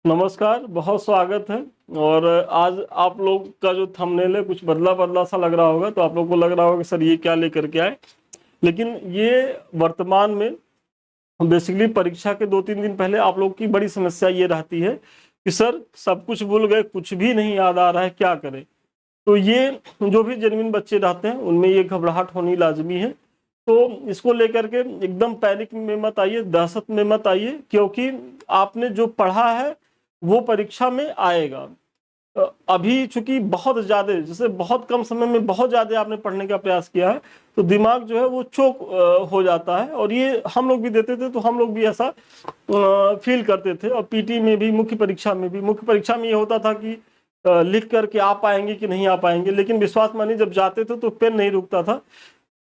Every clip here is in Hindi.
नमस्कार, बहुत स्वागत है। और आज आप लोग का जो थंबनेल है कुछ बदला बदला सा लग रहा होगा, तो आप लोग को लग रहा होगा कि सर ये क्या लेकर के आए। लेकिन ये वर्तमान में बेसिकली परीक्षा के 2-3 दिन पहले आप लोग की बड़ी समस्या ये रहती है कि सर सब कुछ भूल गए, कुछ भी नहीं याद आ रहा है, क्या करें। तो ये जो भी जेन्युइन बच्चे रहते हैं उनमें ये घबराहट होनी लाजमी है। तो इसको लेकर के एकदम पैनिक में मत आइए, दहशत में मत आइए, क्योंकि आपने जो पढ़ा है वो परीक्षा में आएगा। अभी चूंकि बहुत ज्यादा, जैसे बहुत कम समय में बहुत ज्यादा आपने पढ़ने का प्रयास किया है, तो दिमाग जो है वो चोक हो जाता है। और ये हम लोग भी देते थे, तो हम लोग भी ऐसा फील करते थे। और पीटी में भी, मुख्य परीक्षा में ये होता था कि लिख करके आ पाएंगे कि नहीं आ पाएंगे, लेकिन विश्वास मानिए जब जाते थे तो पेन नहीं रुकता था।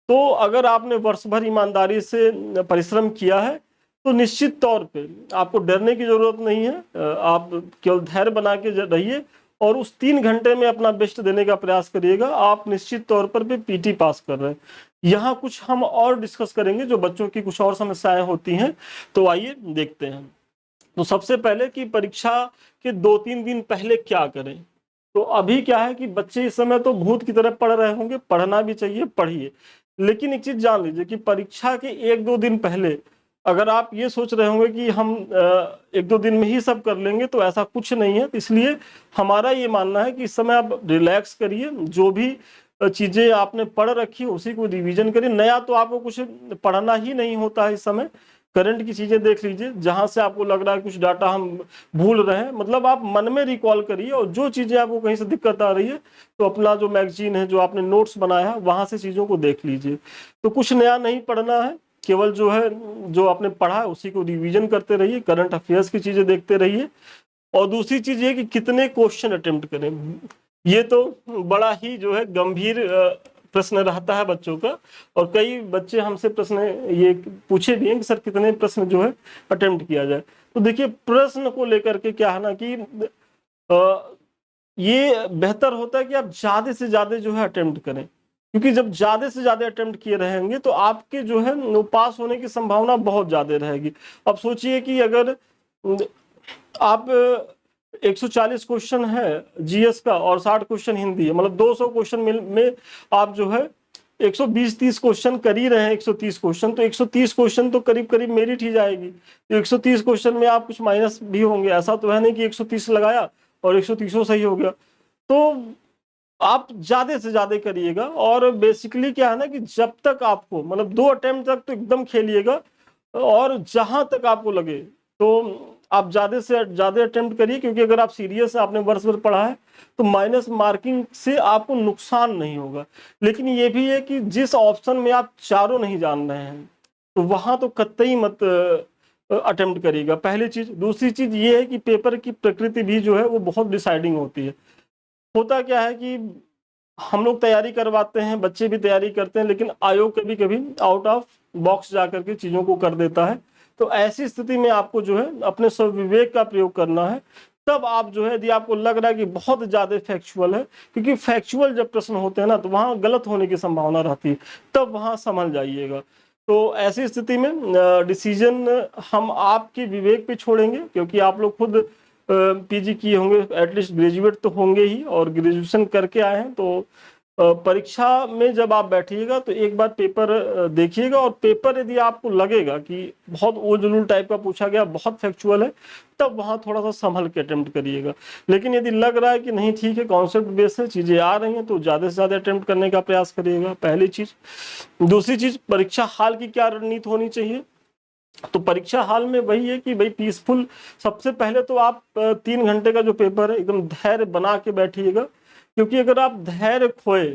तो अगर आपने वर्ष भर ईमानदारी से परिश्रम किया है तो निश्चित तौर पे आपको डरने की जरूरत नहीं है। आप केवल धैर्य बना के रहिए और उस 3 घंटे में अपना बेस्ट देने का प्रयास करिएगा। आप निश्चित तौर पर भी पीटी पास कर रहे हैं। यहाँ कुछ हम और डिस्कस करेंगे, जो बच्चों की कुछ और समस्याएं होती हैं, तो आइए देखते हैं। तो सबसे पहले कि परीक्षा के 2-3 दिन पहले क्या करें। तो अभी क्या है कि बच्चे इस समय तो भूत की तरह पढ़ रहे होंगे, पढ़ना भी चाहिए, पढ़िए। लेकिन एक चीज जान लीजिए कि परीक्षा के 1-2 दिन पहले अगर आप ये सोच रहे होंगे कि हम 1-2 दिन में ही सब कर लेंगे, तो ऐसा कुछ नहीं है। इसलिए हमारा ये मानना है कि इस समय आप रिलैक्स करिए, जो भी चीजें आपने पढ़ रखी है उसी को रिवीजन करिए। नया तो आपको कुछ पढ़ना ही नहीं होता है इस समय। करंट की चीजें देख लीजिए, जहां से आपको लग रहा है कुछ डाटा हम भूल रहे हैं, मतलब आप मन में रिकॉल करिए। और जो चीजें आपको कहीं से दिक्कत आ रही है, तो अपना जो मैगजीन है, जो आपने नोट्स बनाया है, वहां से चीजों को देख लीजिए। तो कुछ नया नहीं पढ़ना है, केवल जो है जो आपने पढ़ा है उसी को रिवीजन करते रहिए, करंट अफेयर्स की चीजें देखते रहिए। और दूसरी चीज ये कि कितने क्वेश्चन अटेम्प्ट करें। ये तो बड़ा ही जो है गंभीर प्रश्न रहता है बच्चों का। और कई बच्चे हमसे प्रश्न ये पूछे भी हैं कि सर कितने प्रश्न जो है अटेम्प्ट किया जाए। तो देखिए, प्रश्न को लेकर के क्या है ना कि ये बेहतर होता है कि आप ज्यादा से ज्यादा जो है अटेम्प्ट करें, क्योंकि जब ज्यादा से ज्यादा अटेम्प्ट किए रहेंगे तो आपके जो है वो पास होने की संभावना बहुत ज्यादा रहेगी। अब सोचिए कि अगर आप 140 क्वेश्चन है जीएस का और 60 क्वेश्चन हिंदी है, मतलब 200 क्वेश्चन में आप जो है 120-30 क्वेश्चन कर ही रहे हैं। 130 क्वेश्चन, तो 130 क्वेश्चन तो करीब करीब मेरिट ही जाएगी। तो 130 क्वेश्चन में आप कुछ माइनस भी होंगे, ऐसा तो है नहीं कि 130 लगाया और 130 सही हो गया। तो आप ज्यादा से ज्यादा करिएगा। और बेसिकली क्या है ना कि जब तक आपको, मतलब 2 अटेम्प्ट तक तो एकदम खेलिएगा, और जहां तक आपको लगे तो आप ज्यादा से ज्यादा अटेम्प्ट करिए। क्योंकि अगर आप सीरियस है, आपने वर्ष भर पढ़ा है, तो माइनस मार्किंग से आपको नुकसान नहीं होगा। लेकिन ये भी है कि जिस ऑप्शन में आप चारों नहीं जान रहे हैं, तो वहां तो कतई मत अटेम्प्ट करिएगा, पहली चीज। दूसरी चीज ये है कि पेपर की प्रकृति भी जो है वो बहुत डिसाइडिंग होती है। होता क्या है कि हम लोग तैयारी करवाते हैं, बच्चे भी तैयारी करते हैं, लेकिन आयोग कभी कभी आउट ऑफ बॉक्स जाकर के चीजों को कर देता है। तो ऐसी स्थिति में आपको जो है अपने स्वविवेक का प्रयोग करना है। तब आप जो है, यदि आपको लग रहा है कि बहुत ज्यादा फैक्चुअल है, क्योंकि फैक्चुअल जब प्रश्न होते हैं ना तो वहां गलत होने की संभावना रहती है, तब वहां समझ जाइएगा। तो ऐसी स्थिति में डिसीजन हम आपके विवेक पे छोड़ेंगे, क्योंकि आप लोग खुद पीजी किए होंगे, एटलीस्ट ग्रेजुएट तो होंगे ही, और ग्रेजुएशन करके आए हैं। तो परीक्षा में जब आप बैठिएगा तो एक बार पेपर देखिएगा। और पेपर यदि आपको लगेगा कि बहुत ओल्ड टाइप का पूछा गया, बहुत फैक्चुअल है, तब वहां थोड़ा सा संभल के अटेम्प्ट करिएगा। लेकिन यदि लग रहा है कि नहीं ठीक है, कॉन्सेप्ट बेस है, चीजें आ रही हैं, तो ज्यादा से ज्यादा अटेम्प्ट करने का प्रयास करिएगा, पहली चीज। दूसरी चीज, परीक्षा हाल की क्या रणनीति होनी चाहिए। तो परीक्षा हाल में वही है कि भाई पीसफुल। सबसे पहले तो आप 3 घंटे का जो पेपर है एकदम धैर्य बना के बैठिएगा। क्योंकि अगर आप धैर्य खोए,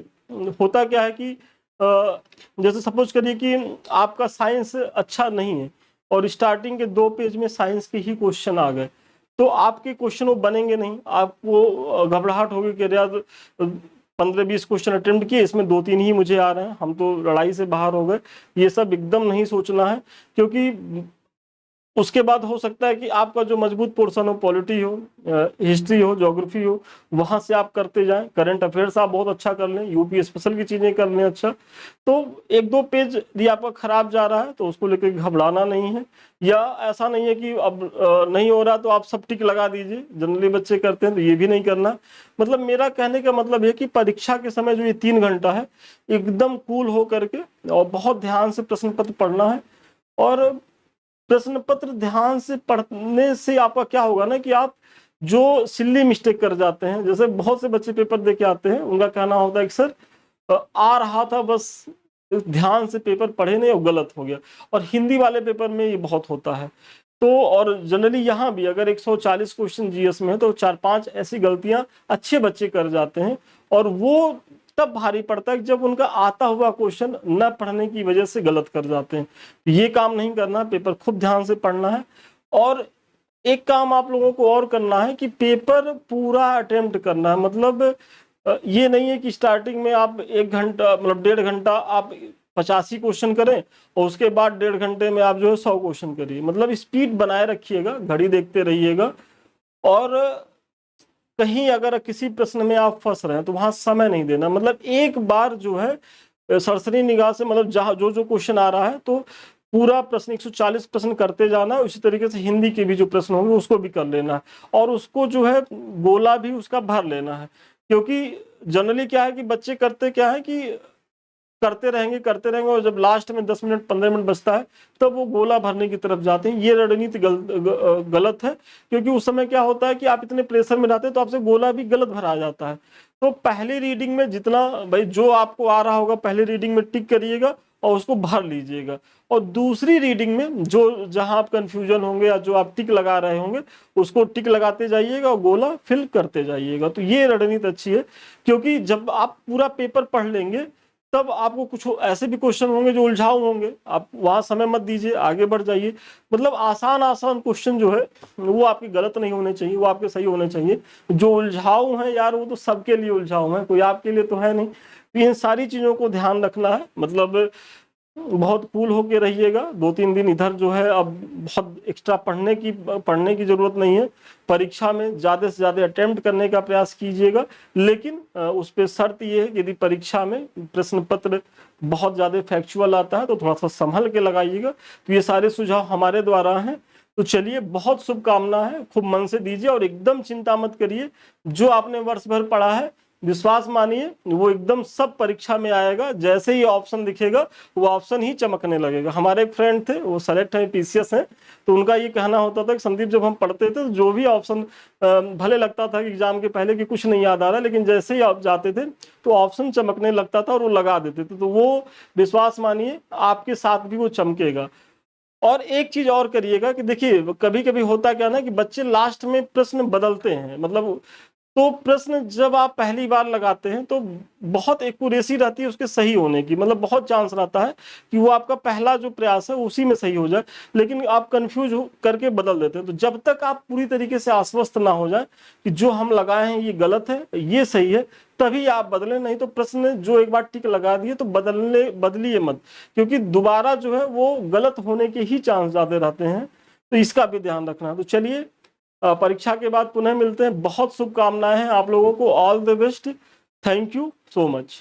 होता क्या है कि जैसे सपोज करिए कि आपका साइंस अच्छा नहीं है और स्टार्टिंग के 2 पेज में साइंस के ही क्वेश्चन आ गए, तो आपके क्वेश्चन वो बनेंगे नहीं। आपको घबराहट होगी कि यार 15-20 क्वेश्चन अटेम्प्ट किए, इसमें 2-3 ही मुझे आ रहे हैं, हम तो लड़ाई से बाहर हो गए। ये सब एकदम नहीं सोचना है, क्योंकि उसके बाद हो सकता है कि आपका जो मजबूत पोर्शन हो, पॉलिटी हो, हिस्ट्री हो, ज्योग्राफी हो, वहां से आप करते जाएं। करंट अफेयर्स आप बहुत अच्छा कर लें, यूपी स्पेशल की चीजें कर लें अच्छा। तो एक दो पेज यदि आपका खराब जा रहा है तो उसको लेकर घबराना नहीं है, या ऐसा नहीं है कि अब नहीं हो रहा तो आप सब टिक लगा दीजिए, जनरली बच्चे करते हैं, तो ये भी नहीं करना। मतलब मेरा कहने का मतलब है कि परीक्षा के समय जो ये 3 घंटा है, एकदम कूल हो करके और बहुत ध्यान से प्रश्न पत्र पढ़ना है। और प्रश्न पत्र ध्यान से पढ़ने से आपका क्या होगा ना कि आप जो सिल्ली मिस्टेक कर जाते हैं, जैसे बहुत से बच्चे पेपर दे के आते हैं, उनका कहना होता है कि सर आ रहा था बस ध्यान से पेपर पढ़े नहीं और गलत हो गया। और हिंदी वाले पेपर में ये बहुत होता है। तो और जनरली यहाँ भी अगर 140 क्वेश्चन जीएस में है तो 4-5 ऐसी गलतियां अच्छे बच्चे कर जाते हैं, और वो तब भारी पड़ता है जब उनका आता हुआ क्वेश्चन न पढ़ने की वजह से गलत कर जाते हैं। ये काम नहीं करना, पेपर खूब ध्यान से पढ़ना है। और एक काम आप लोगों को और करना है कि पेपर पूरा अटेम्प्ट करना है। मतलब ये नहीं है कि स्टार्टिंग में आप 1 घंटा मतलब 1.5 घंटा आप 85 क्वेश्चन करें और उसके बाद 1.5 घंटे में आप जो है 100 क्वेश्चन करिए। मतलब स्पीड बनाए रखिएगा, घड़ी देखते रहिएगा। और कहीं अगर किसी प्रश्न में आप फंस रहे हैं तो वहां समय नहीं देना। मतलब एक बार जो है सरसरी निगाह से, मतलब जहां जो जो क्वेश्चन आ रहा है तो पूरा प्रश्न 140 प्रश्न करते जाना है। उसी तरीके से हिंदी के भी जो प्रश्न होंगे उसको भी कर लेना है, और उसको जो है गोला भी उसका भर लेना है। क्योंकि जनरली क्या है कि बच्चे करते क्या है कि करते रहेंगे और जब लास्ट में 10 मिनट 15 मिनट बचता है तब वो गोला भरने की तरफ जाते हैं। ये रणनीति गलत है, क्योंकि उस समय क्या होता है कि आप इतने प्रेशर में रहते हैं तो आपसे गोला भी गलत भरा जाता है। तो पहली रीडिंग में जितना भाई जो आपको आ रहा होगा पहली रीडिंग में टिक करिएगा और उसको भर लीजिएगा, और दूसरी रीडिंग में जो जहां आप कंफ्यूजन होंगे या जो आप टिक लगा रहे होंगे उसको टिक लगाते जाइएगा और गोला फिल करते जाइएगा। तो ये रणनीति अच्छी है, क्योंकि जब आप पूरा पेपर पढ़ लेंगे तब आपको कुछ ऐसे भी क्वेश्चन होंगे जो उलझाऊ होंगे, आप वहां समय मत दीजिए, आगे बढ़ जाइए। मतलब आसान आसान क्वेश्चन जो है वो आपके गलत नहीं होने चाहिए, वो आपके सही होने चाहिए। जो उलझाऊ हैं यार वो तो सबके लिए उलझाऊ हैं, कोई आपके लिए तो है नहीं। तो इन सारी चीजों को ध्यान रखना है। मतलब बहुत कूल होके रहिएगा। 2-3 दिन इधर जो है अब बहुत एक्स्ट्रा पढ़ने की जरूरत नहीं है। परीक्षा में ज्यादा से ज्यादा अटेम्प्ट करने का प्रयास कीजिएगा, लेकिन उस पर शर्त ये है कि यदि परीक्षा में प्रश्न पत्र बहुत ज्यादा फैक्चुअल आता है तो थोड़ा सा संभल के लगाइएगा। तो ये सारे सुझाव हमारे द्वारा हैं। तो चलिए, बहुत शुभकामना है, खूब मन से दीजिए और एकदम चिंता मत करिए। जो आपने वर्ष भर पढ़ा है विश्वास मानिए वो एकदम सब परीक्षा में आएगा। जैसे ही ऑप्शन दिखेगा वो ऑप्शन ही चमकने लगेगा। हमारे एक फ्रेंड थे, वो सेलेक्ट है, पीसीएस हैं, तो उनका ये कहना होता था कि संदीप जब हम पढ़ते थे तो जो भी ऑप्शन भले लगता था कि एग्जाम के पहले कि कुछ नहीं याद आ रहा, लेकिन जैसे ही आप जाते थे तो ऑप्शन चमकने लगता था और वो लगा देते थे। तो वो विश्वास मानिए आपके साथ भी वो चमकेगा। और एक चीज और करिएगा कि देखिए कभी कभी होता क्या ना कि बच्चे लास्ट में प्रश्न बदलते हैं। मतलब तो प्रश्न जब आप पहली बार लगाते हैं तो बहुत एक्यूरेसी रहती है उसके सही होने की। मतलब बहुत चांस रहता है कि वो आपका पहला जो प्रयास है उसी में सही हो जाए, लेकिन आप कंफ्यूज हो करके बदल देते हैं। तो जब तक आप पूरी तरीके से आश्वस्त ना हो जाए कि जो हम लगाए हैं ये गलत है ये सही है, तभी आप बदलें। नहीं तो प्रश्न जो एक बार टिक लगा दिए तो बदलिए मत, क्योंकि दोबारा जो है वो गलत होने के ही चांस ज्यादा रहते हैं। तो इसका भी ध्यान रखना। तो चलिए, परीक्षा के बाद पुनः मिलते हैं। बहुत शुभकामनाएं हैं आप लोगों को। All the best. Thank you so much.